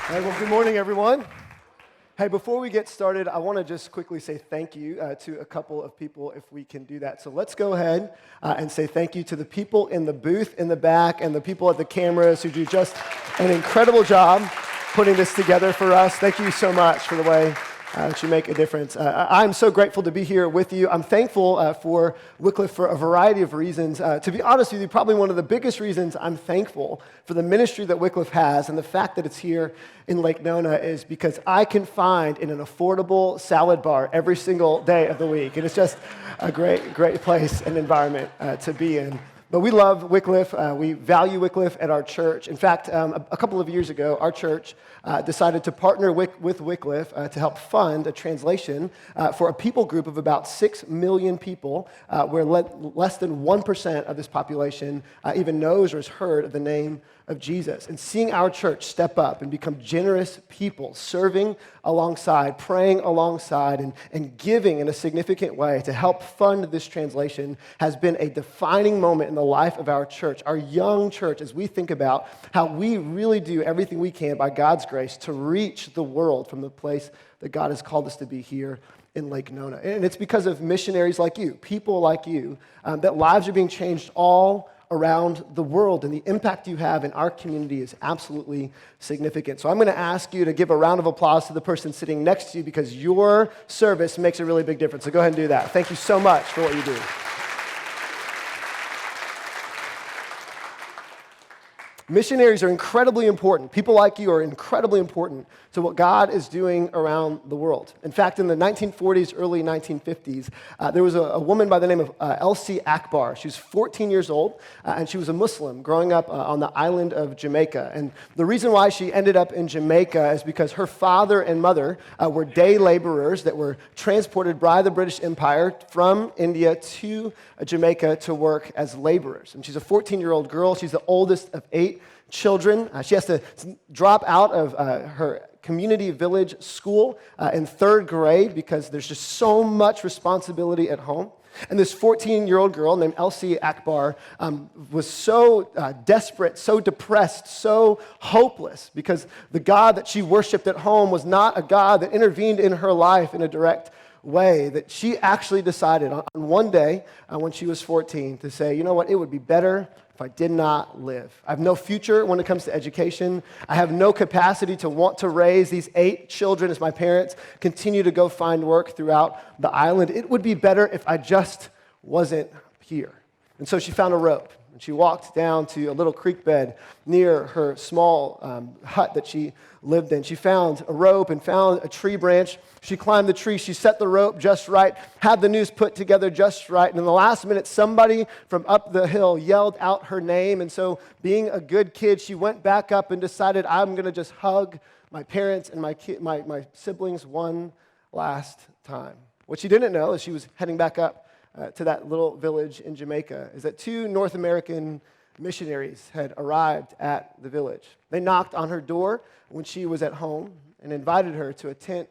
Hey, well, good morning, everyone. Hey, before we get started, I want to just quickly say thank you to a couple of people, if we can do that. So let's go ahead and say thank you to the people in the booth in the back and the people at the cameras who do just an incredible job putting this together for us. Thank you so much for the way that you make a difference. I'm so grateful to be here with you. I'm thankful for Wycliffe for a variety of reasons. To be honest with you, probably one of the biggest reasons I'm thankful for the ministry that Wycliffe has and the fact that it's here in Lake Nona is because I can find in an affordable salad bar every single day of the week. And it's just a great place and environment to be in. But we love Wycliffe. We value Wycliffe at our church. In fact, a couple of years ago, our church decided to partner with Wycliffe to help fund a translation for a people group of about 6 million people, where less than 1% of this population even knows or has heard of the name of Jesus. And seeing our church step up and become generous people, serving alongside, praying alongside, and giving in a significant way to help fund this translation has been a defining moment in the life of our church, our young church, as we think about how we really do everything we can by God's grace to reach the world from the place that God has called us to be here in Lake Nona. And it's because of missionaries like you, people like you, that lives are being changed all around the world, and the impact you have in our community is absolutely significant. So I'm going to ask you to give a round of applause to the person sitting next to you because your service makes a really big difference. So go ahead and do that. Thank you so much for what you do. Missionaries are incredibly important. People like you are incredibly important to what God is doing around the world. In fact, in the 1940s, early 1950s, there was a woman by the name of Elsie Akbar. She was 14 years old, and she was a Muslim growing up on the island of Jamaica. And the reason why she ended up in Jamaica is because her father and mother were day laborers that were transported by the British Empire from India to Jamaica to work as laborers. And she's a 14-year-old girl. She's the oldest of 8 children. She has to drop out of her community village school in 3rd grade because there's just so much responsibility at home. And this 14-year-old girl named Elsie Akbar was so desperate, so depressed, so hopeless because the God that she worshiped at home was not a God that intervened in her life in a direct way, that she actually decided on one day when she was 14 to say, you know what, it would be better if I did not live. I have no future when it comes to education. I have no capacity to want to raise these 8 children as my parents continue to go find work throughout the island. It would be better if I just wasn't here. And so she found a rope, and she walked down to a little creek bed near her small hut that she lived in. She found a rope and found a tree branch. She climbed the tree. She set the rope just right, had the noose put together just right. And in the last minute, somebody from up the hill yelled out her name. And so being a good kid, she went back up and decided, I'm going to just hug my parents and my siblings one last time. What she didn't know as she was heading back up to that little village in Jamaica is that 2 North American missionaries had arrived at the village. They knocked on her door when she was at home and invited her to a tent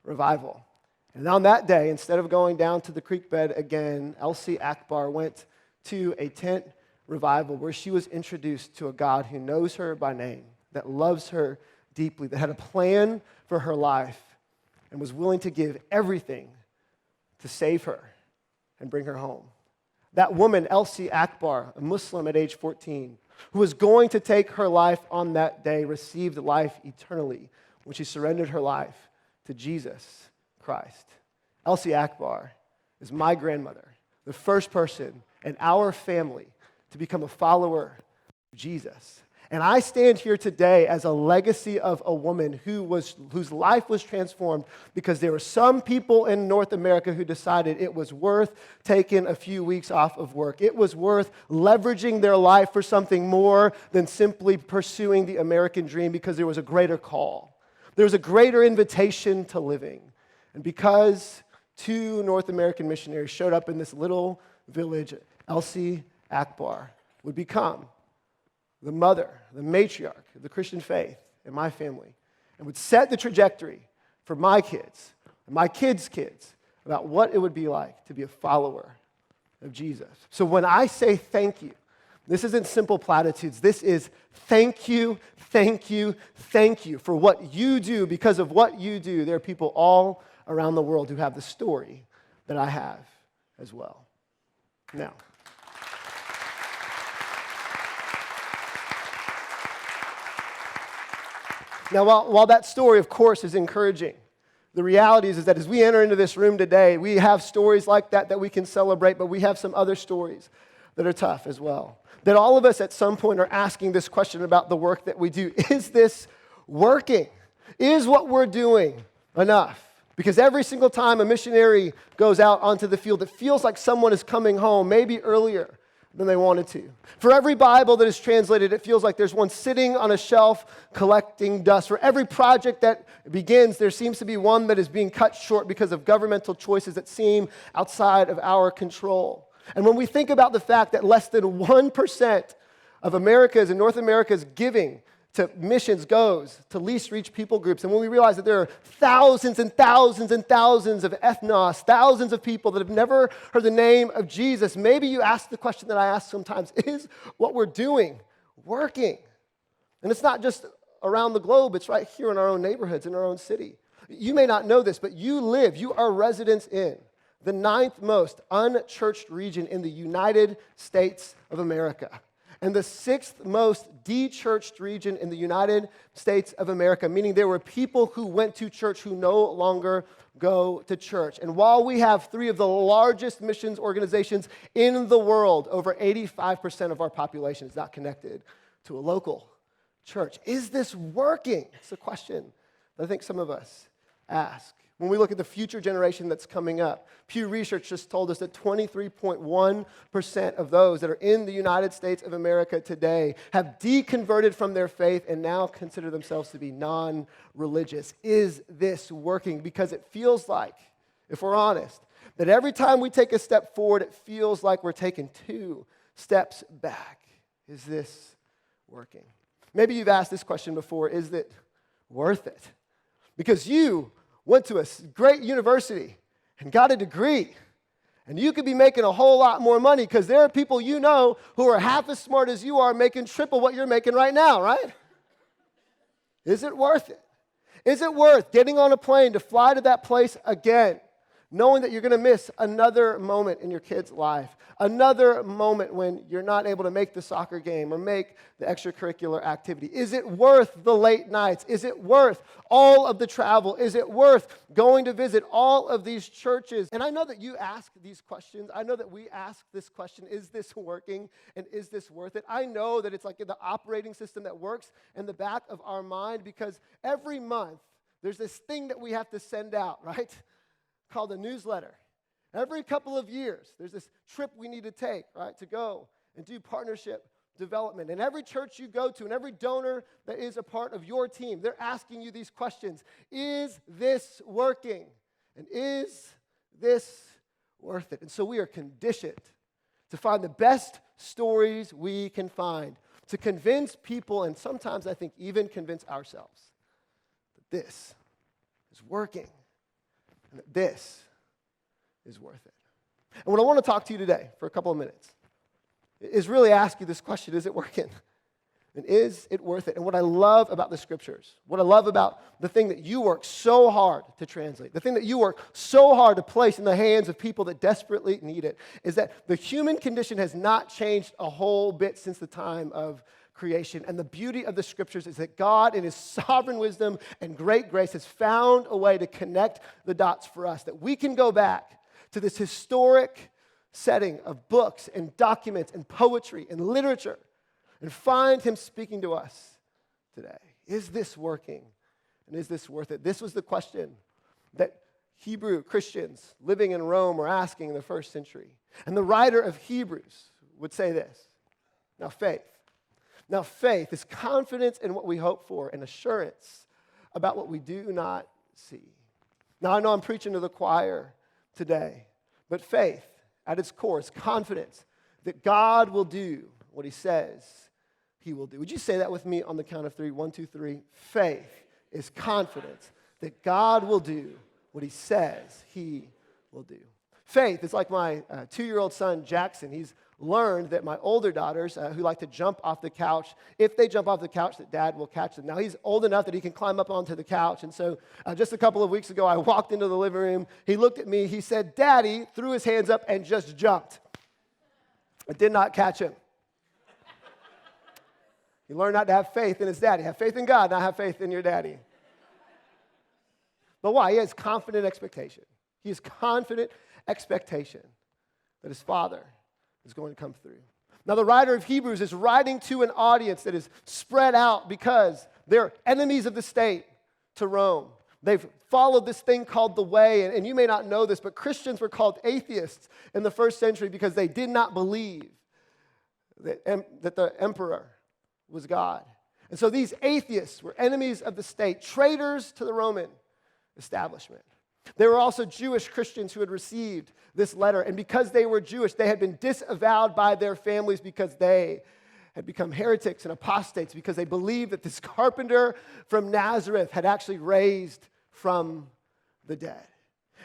revival. And on that day, instead of going down to the creek bed again, Elsie Akbar went to a tent revival where she was introduced to a God who knows her by name, that loves her deeply, that had a plan for her life, and was willing to give everything to save her and bring her home. That woman, Elsie Akbar, a Muslim at age 14, who was going to take her life on that day, received life eternally when she surrendered her life to Jesus Christ. Elsie Akbar is my grandmother, the first person in our family to become a follower of Jesus. And I stand here today as a legacy of a woman whose life was transformed because there were some people in North America who decided it was worth taking a few weeks off of work. It was worth leveraging their life for something more than simply pursuing the American dream because there was a greater call. There was a greater invitation to living. And because 2 North American missionaries showed up in this little village, Elsie Akbar would become the mother, the matriarch of the Christian faith in my family, and would set the trajectory for my kids and my kids' kids about what it would be like to be a follower of Jesus. So when I say thank you, This isn't simple platitudes. This is thank you, thank you, thank you for what you do. Because of what you do, there are people all around the world who have the story that I have as well. Now, while that story, of course, is encouraging, the reality is that as we enter into this room today, we have stories like that we can celebrate, but we have some other stories that are tough as well. That all of us at some point are asking this question about the work that we do. Is this working? Is what we're doing enough? Because every single time a missionary goes out onto the field, it feels like someone is coming home, maybe earlier than they wanted to. For every Bible that is translated, it feels like there's one sitting on a shelf collecting dust. For every project that begins, there seems to be one that is being cut short because of governmental choices that seem outside of our control. And when we think about the fact that less than 1% of America's and North America's giving to missions goes to least reached people groups, and when we realize that there are thousands and thousands and thousands of ethnos, thousands of people that have never heard the name of Jesus, maybe you ask the question that I ask sometimes, is what we're doing working? And it's not just around the globe, it's right here in our own neighborhoods, in our own city. You may not know this, but you are residents in the 9th most unchurched region in the United States of America, and the 6th most de-churched region in the United States of America, meaning there were people who went to church who no longer go to church. And while we have 3 of the largest missions organizations in the world, over 85% of our population is not connected to a local church. Is this working? It's a question that I think some of us ask. When we look at the future generation that's coming up, Pew Research just told us that 23.1% of those that are in the United States of America today have deconverted from their faith and now consider themselves to be non-religious. Is this working? Because it feels like, if we're honest, that every time we take a step forward, it feels like we're taking 2 steps back. Is this working? Maybe you've asked this question before, is it worth it? Because you went to a great university and got a degree, and you could be making a whole lot more money because there are people you know who are half as smart as you are making triple what you're making right now, right? Is it worth it? Is it worth getting on a plane to fly to that place again, knowing that you're going to miss another moment in your kid's life, another moment when you're not able to make the soccer game or make the extracurricular activity? Is it worth the late nights? Is it worth all of the travel? Is it worth going to visit all of these churches? And I know that you ask these questions. I know that we ask this question, is this working and is this worth it? I know that it's like the operating system that works in the back of our mind because every month there's this thing that we have to send out, right? Called a newsletter. Every couple of years, there's this trip we need to take, right, to go and do partnership development. And every church you go to and every donor that is a part of your team, they're asking you these questions. Is this working? And is this worth it? And so we are conditioned to find the best stories we can find, to convince people, and sometimes I think even convince ourselves that this is working. And that this is worth it. And what I want to talk to you today for a couple of minutes is really ask you this question, is it working? And is it worth it? And what I love about the scriptures, what I love about the thing that you work so hard to translate, the thing that you work so hard to place in the hands of people that desperately need it, is that the human condition has not changed a whole bit since the time of creation. And the beauty of the scriptures is that God, in his sovereign wisdom and great grace, has found a way to connect the dots for us, that we can go back to this historic setting of books and documents and poetry and literature and find him speaking to us today. Is this working? And is this worth it? This was the question that Hebrew Christians living in Rome were asking in the first century. And the writer of Hebrews would say this. Now, faith is confidence in what we hope for and assurance about what we do not see. Now, I know I'm preaching to the choir today, but faith at its core is confidence that God will do what he says he will do. Would you say that with me on the count of 3? 1, 2, 3. Faith is confidence that God will do what he says he will do. Faith is like my 2-year-old son, Jackson. He's learned that my older daughters, who like to jump off the couch, if they jump off the couch, that Dad will catch them. Now, he's old enough that he can climb up onto the couch, and so just a couple of weeks ago, I walked into the living room. He looked at me. He said, "Daddy," threw his hands up and just jumped. I did not catch him. He learned not to have faith in his daddy. Have faith in God, not have faith in your daddy. But why? He has confident expectation. He has confident expectation that his Father is going to come through. Now, the writer of Hebrews is writing to an audience that is spread out because they're enemies of the state to Rome. They've followed this thing called the way, and you may not know this, but Christians were called atheists in the first century because they did not believe that the emperor was God. And so these atheists were enemies of the state, traitors to the Roman establishment. There were also Jewish Christians who had received this letter, and because they were Jewish, they had been disavowed by their families because they had become heretics and apostates because they believed that this carpenter from Nazareth had actually raised from the dead.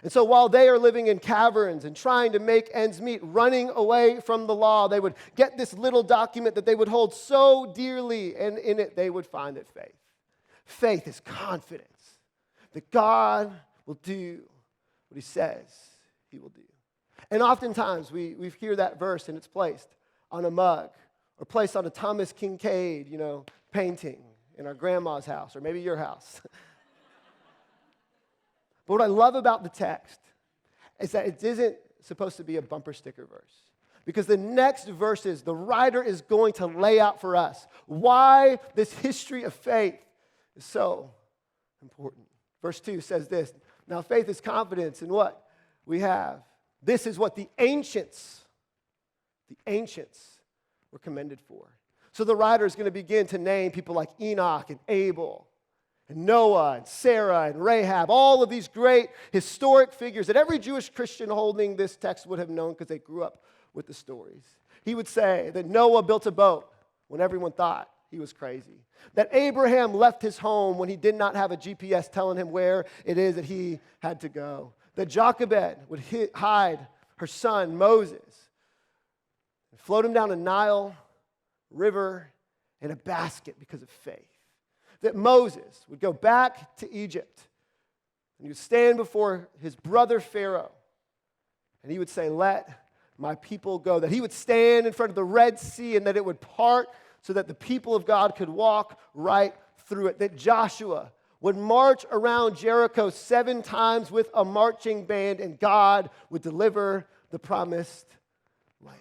And so while they are living in caverns and trying to make ends meet, running away from the law, they would get this little document that they would hold so dearly, and in it they would find that faith. Faith is confidence that God will do what he says he will do. And oftentimes we hear that verse and it's placed on a mug or placed on a Thomas Kincaid, painting in our grandma's house or maybe your house. But what I love about the text is that it isn't supposed to be a bumper sticker verse. Because the next verses, the writer is going to lay out for us why this history of faith is so important. Verse 2 says this, "Now faith is confidence in what we have. This is what the ancients were commended for." So the writer is going to begin to name people like Enoch and Abel, and Noah, and Sarah, and Rahab, all of these great historic figures that every Jewish Christian holding this text would have known because they grew up with the stories. He would say that Noah built a boat when everyone thought he was crazy. That Abraham left his home when he did not have a GPS telling him where it is that he had to go. That Jochebed would hide her son Moses and float him down a Nile river in a basket because of faith. That Moses would go back to Egypt and he would stand before his brother Pharaoh and he would say, "Let my people go." That he would stand in front of the Red Sea and that it would part so that the people of God could walk right through it. That Joshua would march around Jericho 7 times with a marching band and God would deliver the promised land.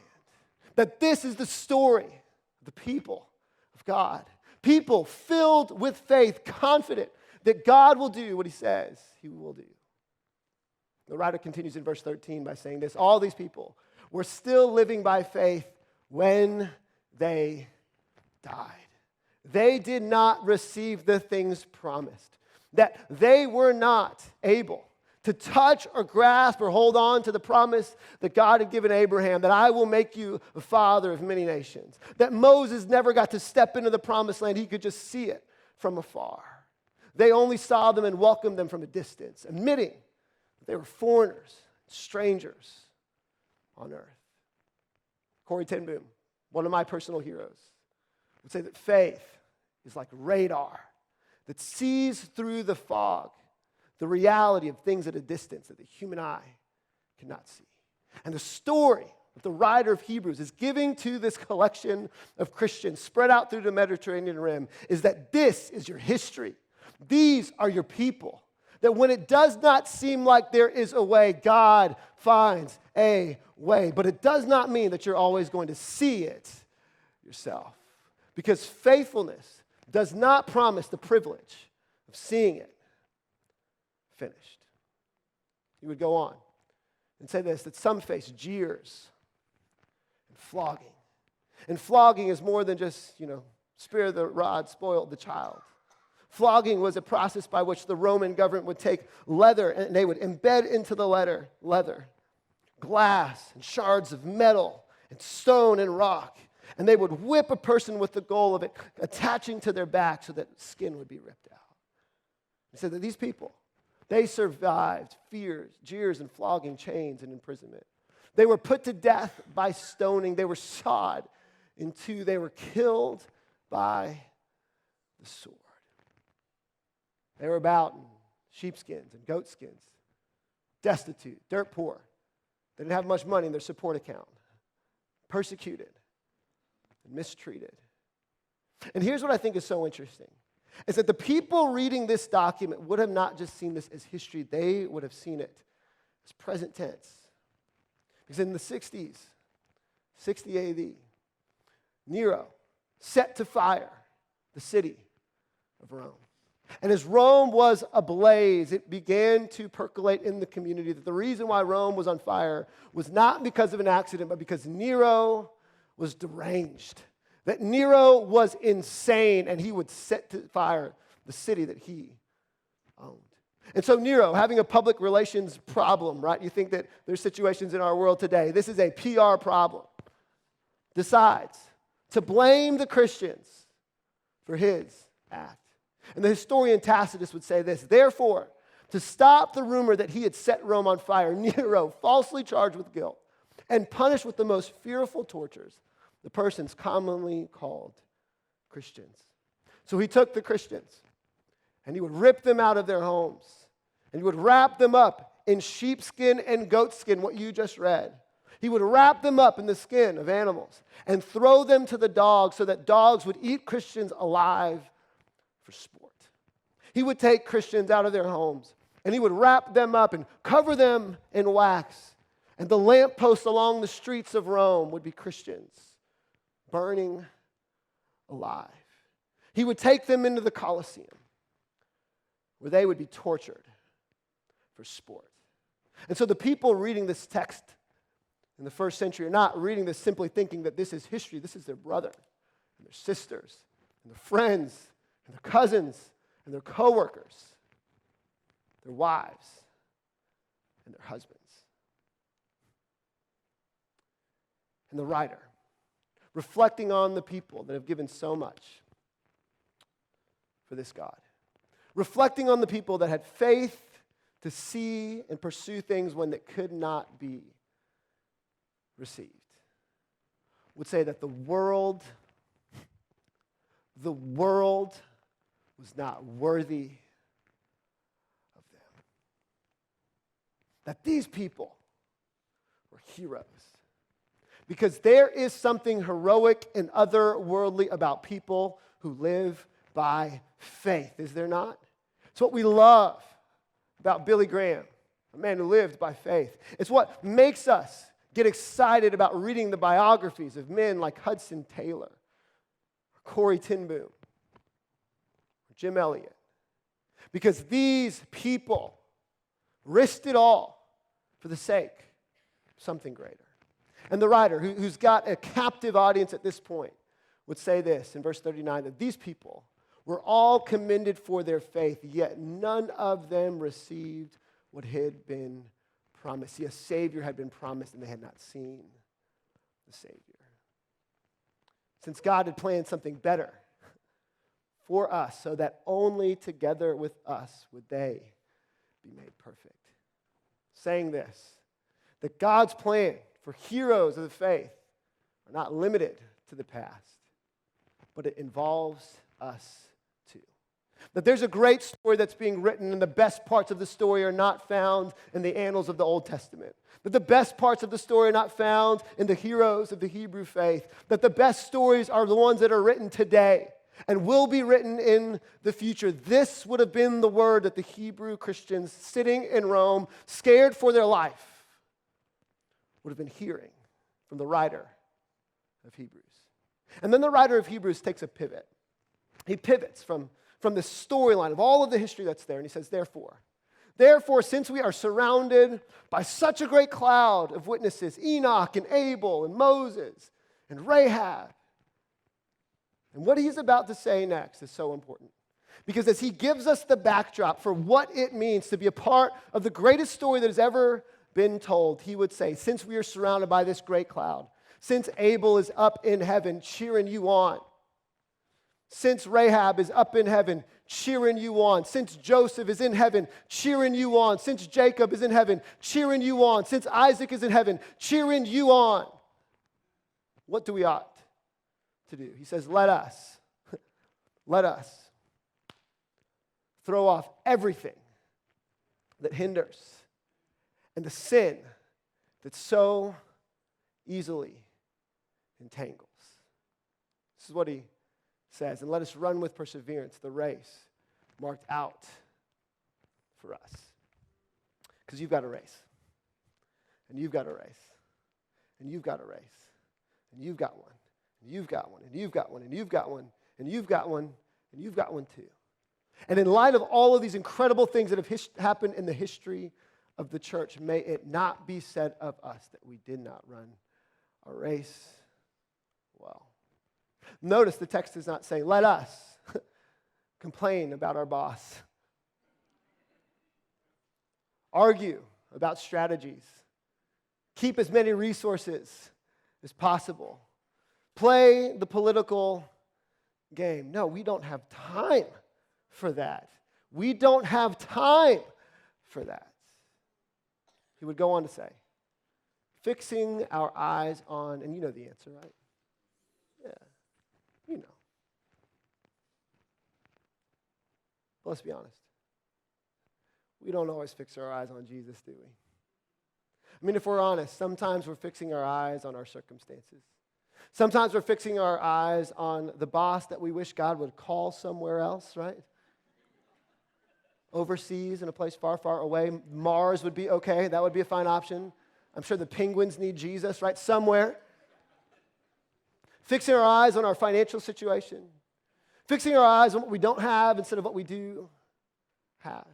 That this is the story of the people of God. People filled with faith, confident that God will do what he says he will do. The writer continues in verse 13 by saying this, "All these people were still living by faith when they died. They did not receive the things promised, that they were not able to touch or grasp or hold on to the promise that God had given Abraham, that I will make you a father of many nations. That Moses never got to step into the promised land. He could just see it from afar. They only saw them and welcomed them from a distance, admitting that they were foreigners, strangers on earth." Corrie ten Boom, one of my personal heroes, would say that faith is like radar that sees through the fog the reality of things at a distance that the human eye cannot see. And the story that the writer of Hebrews is giving to this collection of Christians spread out through the Mediterranean rim is that this is your history. These are your people. That when it does not seem like there is a way, God finds a way. But it does not mean that you're always going to see it yourself. Because faithfulness does not promise the privilege of seeing it finished. He would go on and say this, that some face jeers and flogging. And flogging is more than just, spare the rod, spoil the child. Flogging was a process by which the Roman government would take leather and they would embed into the leather, glass and shards of metal and stone and rock. And they would whip a person with the goal of it attaching to their back so that skin would be ripped out. He said that these people, they survived fears, jeers, and flogging, chains, and imprisonment. They were put to death by stoning. They were sawed in two. They were killed by the sword. They were about in sheepskins and goatskins, destitute, dirt poor. They didn't have much money in their support account, persecuted and mistreated. And here's what I think is so interesting, is that the people reading this document would have not just seen this as history, they would have seen it as present tense. Because in the 60s, 60 AD, Nero set to fire the city of Rome. And as Rome was ablaze, it began to percolate in the community that the reason why Rome was on fire was not because of an accident, but because Nero was deranged. That Nero was insane, and he would set to fire the city that he owned. And so Nero, having a public relations problem, right? You think that there's situations in our world today. This is a PR problem. Decides to blame the Christians for his act. And the historian Tacitus would say this: therefore, to stop the rumor that he had set Rome on fire, Nero, falsely charged with guilt and punished with the most fearful tortures the persons commonly called Christians. So he took the Christians and he would rip them out of their homes and he would wrap them up in sheepskin and goatskin, what you just read. He would wrap them up in the skin of animals and throw them to the dogs so that dogs would eat Christians alive for sport. He would take Christians out of their homes and he would wrap them up and cover them in wax. And the lampposts along the streets of Rome would be Christians burning alive. He would take them into the Colosseum where they would be tortured for sport. And so the people reading this text in the first century are not reading this simply thinking that this is history. This is their brother and their sisters and their friends and their cousins and their co-workers, their wives and their husbands. And the writer, reflecting on the people that have given so much for this God, reflecting on the people that had faith to see and pursue things when that could not be received, would say that the world was not worthy of them. That these people were heroes. Because there is something heroic and otherworldly about people who live by faith, is there not? It's what we love about Billy Graham, a man who lived by faith. It's what makes us get excited about reading the biographies of men like Hudson Taylor, or Corrie ten Boom, or Jim Elliot. Because these people risked it all for the sake of something greater. And the writer, who's got a captive audience at this point, would say this in verse 39, that these people were all commended for their faith, yet none of them received what had been promised. See, a Savior had been promised, and they had not seen the Savior. Since God had planned something better for us, so that only together with us would they be made perfect. Saying this, that God's plan for heroes of the faith are not limited to the past, but it involves us too. That there's a great story that's being written, and the best parts of the story are not found in the annals of the Old Testament. That the best parts of the story are not found in the heroes of the Hebrew faith. That the best stories are the ones that are written today and will be written in the future. This would have been the word that the Hebrew Christians sitting in Rome, scared for their life, would have been hearing from the writer of Hebrews. And then the writer of Hebrews takes a pivot. He pivots from the storyline of all of the history that's there, and he says, Therefore, since we are surrounded by such a great cloud of witnesses, Enoch and Abel and Moses and Rahab, and what he's about to say next is so important. Because as he gives us the backdrop for what it means to be a part of the greatest story that has ever been told, he would say, since we are surrounded by this great cloud, since Abel is up in heaven cheering you on, Since Rahab is up in heaven, cheering you on. Since Joseph is in heaven, cheering you on. Since Jacob is in heaven, cheering you on. Since Isaac is in heaven, cheering you on. What do we ought to do? He says, let us throw off everything that hinders and the sin that so easily entangles. This is what he says, and let us run with perseverance the race marked out for us. Because you've got a race, and you've got a race, and you've got a race, and you've got one, and you've got one, and you've got one, and you've got one, and you've got one, and you've got one too. And in light of all of these incredible things that have happened in the history of the church, may it not be said of us that we did not run our race well. Notice the text does not say, let us complain about our boss, argue about strategies, keep as many resources as possible, play the political game. No, we don't have time for that. We don't have time for that. He would go on to say, fixing our eyes on, and you know the answer, right? Yeah, you know. But let's be honest. We don't always fix our eyes on Jesus, do we? I mean, if we're honest, sometimes we're fixing our eyes on our circumstances. Sometimes we're fixing our eyes on the boss that we wish God would call somewhere else, right? Overseas in a place far, far away. Mars would be okay. That would be a fine option. I'm sure the penguins need Jesus, right? Somewhere. Fixing our eyes on our financial situation. Fixing our eyes on what we don't have instead of what we do have.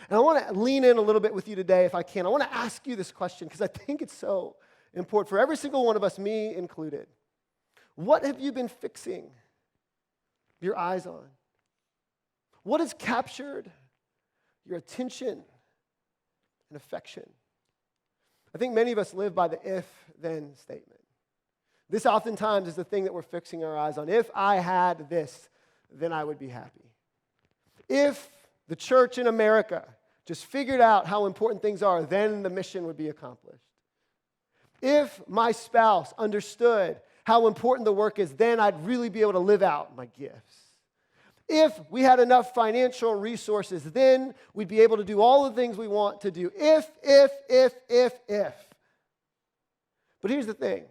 And I want to lean in a little bit with you today, if I can. I want to ask you this question because I think it's so important for every single one of us, me included. What have you been fixing your eyes on? What has captured your attention and affection? I think many of us live by the if-then statement. This oftentimes is the thing that we're fixing our eyes on. If I had this, then I would be happy. If the church in America just figured out how important things are, then the mission would be accomplished. If my spouse understood how important the work is, then I'd really be able to live out my gifts. If we had enough financial resources, then we'd be able to do all the things we want to do. If. But here's the thing.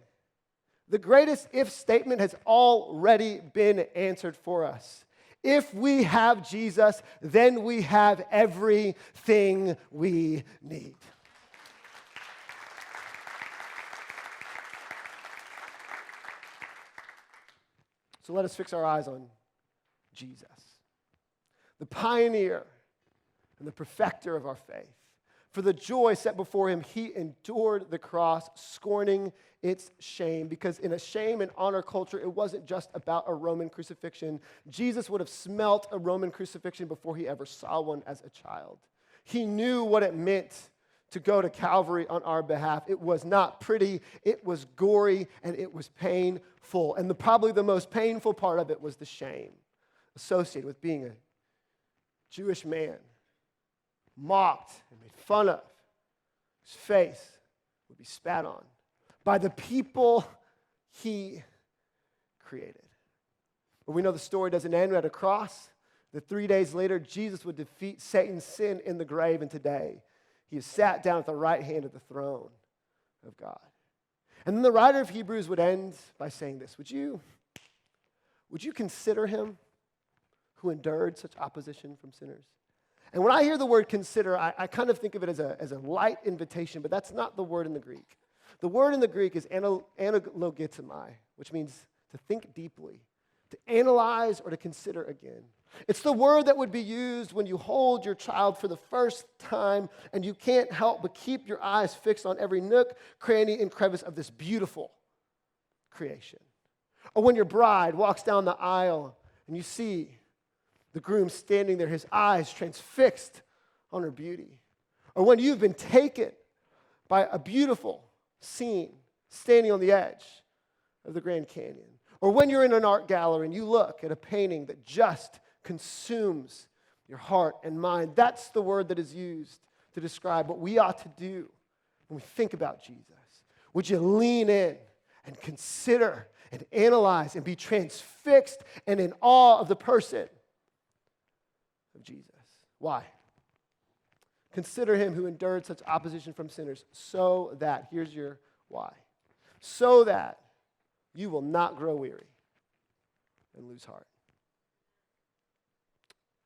The greatest if statement has already been answered for us. If we have Jesus, then we have everything we need. So let us fix our eyes on Jesus, the pioneer and the perfecter of our faith. For the joy set before him, he endured the cross, scorning its shame. Because in a shame and honor culture, it wasn't just about a Roman crucifixion. Jesus would have smelt a Roman crucifixion before he ever saw one as a child. He knew what it meant to go to Calvary on our behalf. It was not pretty, it was gory, and it was painful. And probably the most painful part of it was the shame associated with being a Jewish man, mocked and made fun of. His face would be spat on by the people he created. But we know the story doesn't end at a cross. That 3 days later, Jesus would defeat Satan's sin in the grave, and today he is sat down at the right hand of the throne of God. And then the writer of Hebrews would end by saying this, would you consider him who endured such opposition from sinners? And when I hear the word consider, I kind of think of it as a light invitation, but that's not the word in the Greek. The word in the Greek is analogitomai, which means to think deeply, to analyze or to consider again. It's the word that would be used when you hold your child for the first time and you can't help but keep your eyes fixed on every nook, cranny, and crevice of this beautiful creation. Or when your bride walks down the aisle and you see the groom standing there, his eyes transfixed on her beauty. Or when you've been taken by a beautiful scene standing on the edge of the Grand Canyon. Or when you're in an art gallery and you look at a painting that just consumes your heart and mind, that's the word that is used to describe what we ought to do when we think about Jesus. Would you lean in and consider and analyze and be transfixed and in awe of the person of Jesus? Why? Consider him who endured such opposition from sinners so that, here's your why, so that you will not grow weary and lose heart.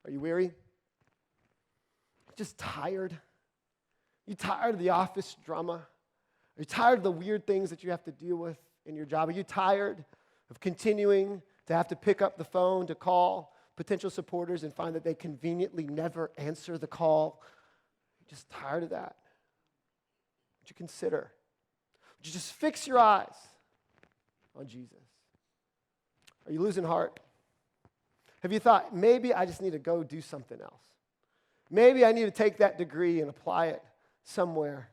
Are you weary? Just tired? You tired of the office drama? Are you tired of the weird things that you have to deal with in your job? Are you tired of continuing to have to pick up the phone to call potential supporters and find that they conveniently never answer the call? You're just tired of that? Would you consider? Would you just fix your eyes on Jesus? Are you losing heart? Have you thought, maybe I just need to go do something else? Maybe I need to take that degree and apply it somewhere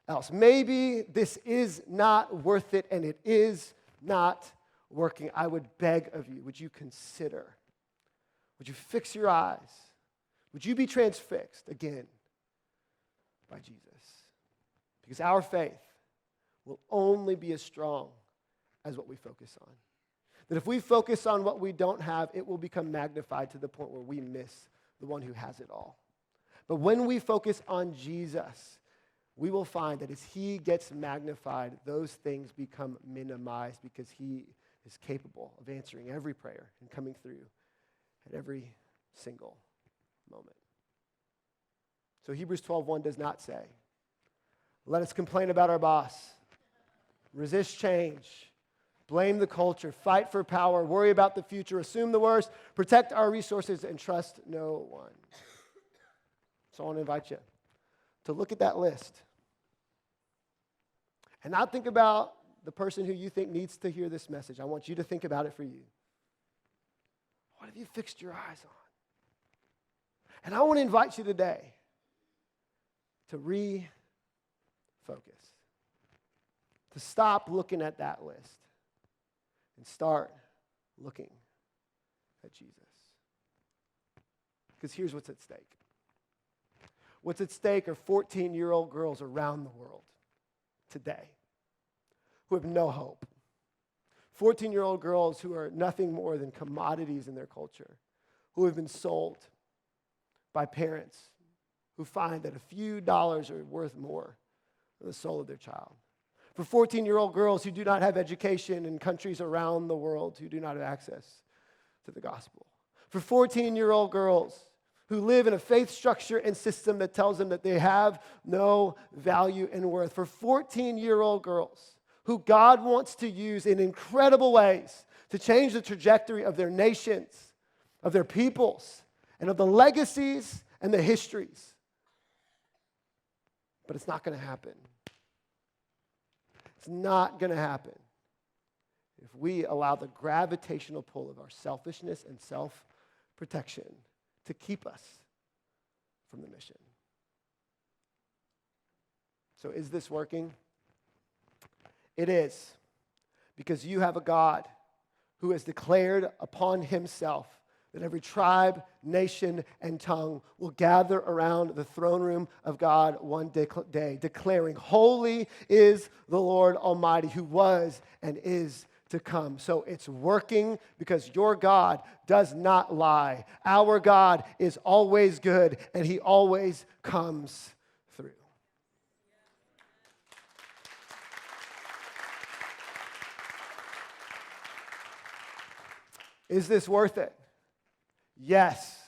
else. Maybe this is not worth it and it is not working. I would beg of you, would you consider? Would you fix your eyes? Would you be transfixed again by Jesus? Because our faith will only be as strong as what we focus on. That if we focus on what we don't have, it will become magnified to the point where we miss the one who has it all. But when we focus on Jesus, we will find that as he gets magnified, those things become minimized because he is capable of answering every prayer and coming through at every single moment. So Hebrews 12:1 does not say, let us complain about our boss, resist change, blame the culture, fight for power, worry about the future, assume the worst, protect our resources, and trust no one. So I want to invite you to look at that list and not think about the person who you think needs to hear this message. I want you to think about it for you. What have you fixed your eyes on? And I want to invite you today to refocus, to stop looking at that list and start looking at Jesus. Because here's what's at stake. What's at stake are 14-year-old girls around the world today who have no hope. 14-year-old girls who are nothing more than commodities in their culture, who have been sold by parents who find that a few dollars are worth more than the soul of their child. For 14-year-old girls who do not have education in countries around the world who do not have access to the gospel. For 14-year-old girls who live in a faith structure and system that tells them that they have no value and worth. For 14-year-old girls who God wants to use in incredible ways to change the trajectory of their nations, of their peoples, and of the legacies and the histories. But it's not going to happen. It's not going to happen if we allow the gravitational pull of our selfishness and self-protection to keep us from the mission. So is this working? It is, because you have a God who has declared upon himself that every tribe, nation, and tongue will gather around the throne room of God one day, declaring, holy is the Lord Almighty, who was and is to come. So it's working because your God does not lie. Our God is always good, and he always comes through. Is this worth it? Yes,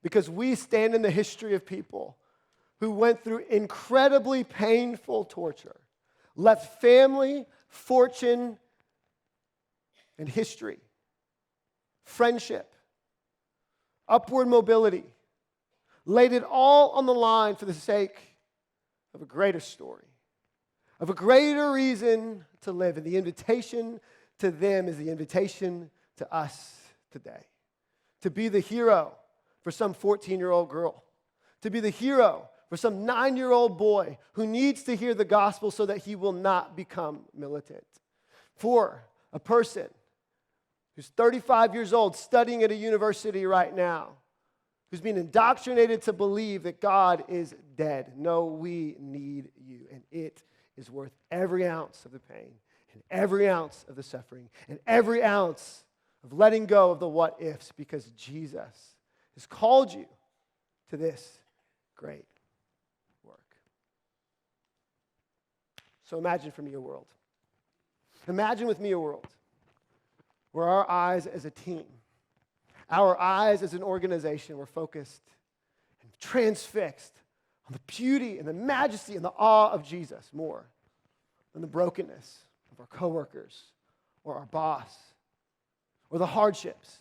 because we stand in the history of people who went through incredibly painful torture, left family, fortune, and history, friendship, upward mobility, laid it all on the line for the sake of a greater story, of a greater reason to live. And the invitation to them is the invitation to us today. To be the hero for some 14-year-old girl. To be the hero for some 9-year-old boy who needs to hear the gospel so that he will not become militant. For a person who's 35 years old, studying at a university right now, who's being indoctrinated to believe that God is dead. No, we need you, and it is worth every ounce of the pain, and every ounce of the suffering, and every ounce of letting go of the what-ifs, because Jesus has called you to this great work. So imagine for me a world. Imagine with me a world where our eyes as a team, our eyes as an organization were focused and transfixed on the beauty and the majesty and the awe of Jesus more than the brokenness of our coworkers or our boss or the hardships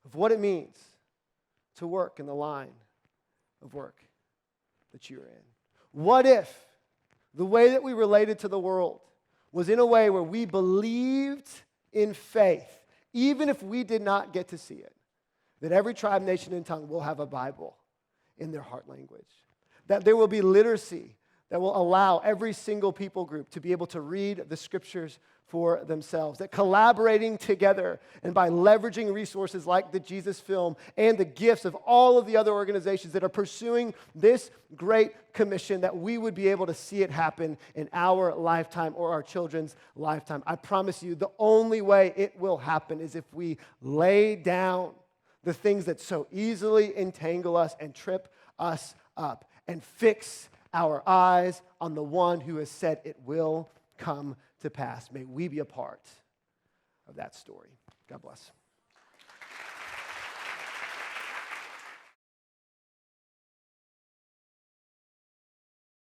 of what it means to work in the line of work that you're in. What if the way that we related to the world was in a way where we believed in faith, even if we did not get to see it, that every tribe, nation, and tongue will have a Bible in their heart language, that there will be literacy that will allow every single people group to be able to read the scriptures for themselves, that collaborating together and by leveraging resources like the Jesus Film and the gifts of all of the other organizations that are pursuing this great commission, that we would be able to see it happen in our lifetime or our children's lifetime. I promise you, the only way it will happen is if we lay down the things that so easily entangle us and trip us up and fix our eyes on the one who has said it will come to pass. May we be a part of that story. God bless.